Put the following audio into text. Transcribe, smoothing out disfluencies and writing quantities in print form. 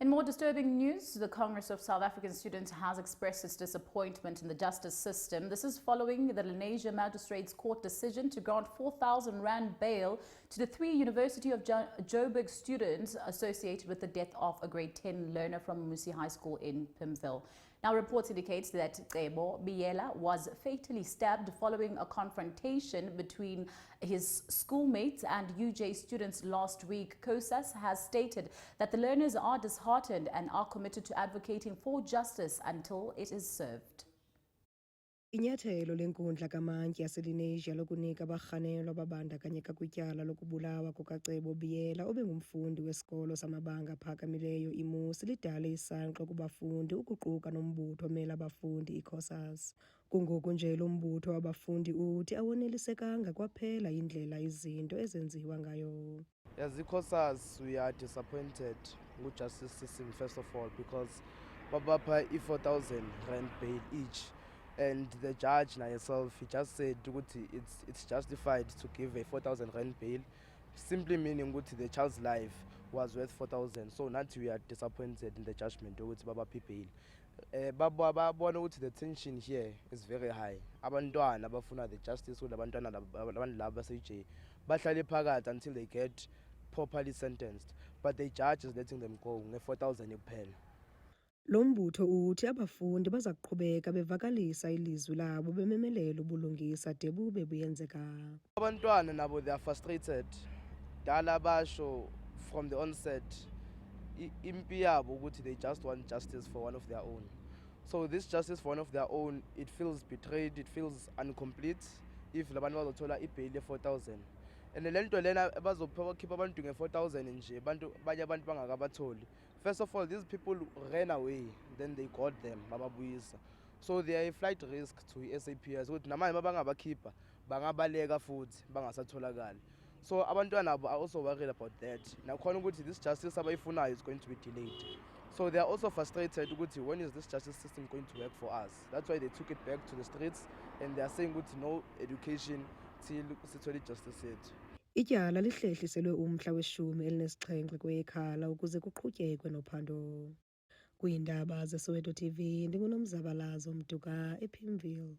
In more disturbing news, the Congress of South African Students has expressed its disappointment in the justice system. This is following the Lenasia Magistrates Court decision to grant 4,000 Rand bail to the 3 University of Joburg students associated with the death of a grade 10 learner from Musi High School in Pimville. Now, reports indicate that Cebo Biela was fatally stabbed following a confrontation between his schoolmates and UJ students last week. COSAS has stated that the learners are disheartened and are committed to advocating for justice until it is served. Inyathelo lenkundla kamantyi yaseLenasia lokunika abarhanelwa ababandakanyeka kwityala lokubulawa kukaCebo Biela obengumfundi wesikolo samabanga aphakamileyo iMusi lidale isangqa kubafundi ukuquka nombutho omela abafundi iCOSAS. Kungoku nje lo mbutho wabafundi uthi awonelisekanga kwaphela indlela izinto ezenziwa ngayo. As iCOSAS, we are disappointed with justice system first of all because babapha i-4,000 Rand bail each. And the judge herself, he just said it's justified to give a 4,000 Rand bail, simply meaning the child's life was worth 4,000. So now we are disappointed in the judgment baba bail. The tension here is very high. Abantwana abafuna the justice abantwana laba CJ bahlale phakathi until they get properly sentenced. But the judge is letting them go nge-4,000 kuphela. Lo mbutho uthi abafundi baza kuqhubeka bevakalisa ilizwi labo bememelela ubulungisa de bube buyenzeka. Abantwana nabo they are frustrated. Dala basho from the onset impi yabo ukuthi they just want justice for one of their own. So this justice for one of their own, it feels betrayed, it feels incomplete if labantu bazothola ibail ye-4,000. And le nto lena bazokhipha abantu nge-4,000 nje abanye abantu bangakabatholi. First of all, these people ran away, then they got them bababuyisa. So they are a flight risk to SAPS ukuthi namanje mabangabakhipha bangabaleka futhi bangasatholakali. So abantwana are also worried about that. Nakhona ukuthi this justice abayifunayo is going to be delayed. So they are also frustrated ukuthi when is this justice system going to work for us? That's why they took it back to the streets and they are saying ukuthi no education till sithole justice yethu. Ityala lihlehliselwe umhla we-17 kweyeKhala ukuze kuqhutyekwe nophando. Kwiindaba zeSoweto TV, ndinguNomzabalazo Mduka ePimville.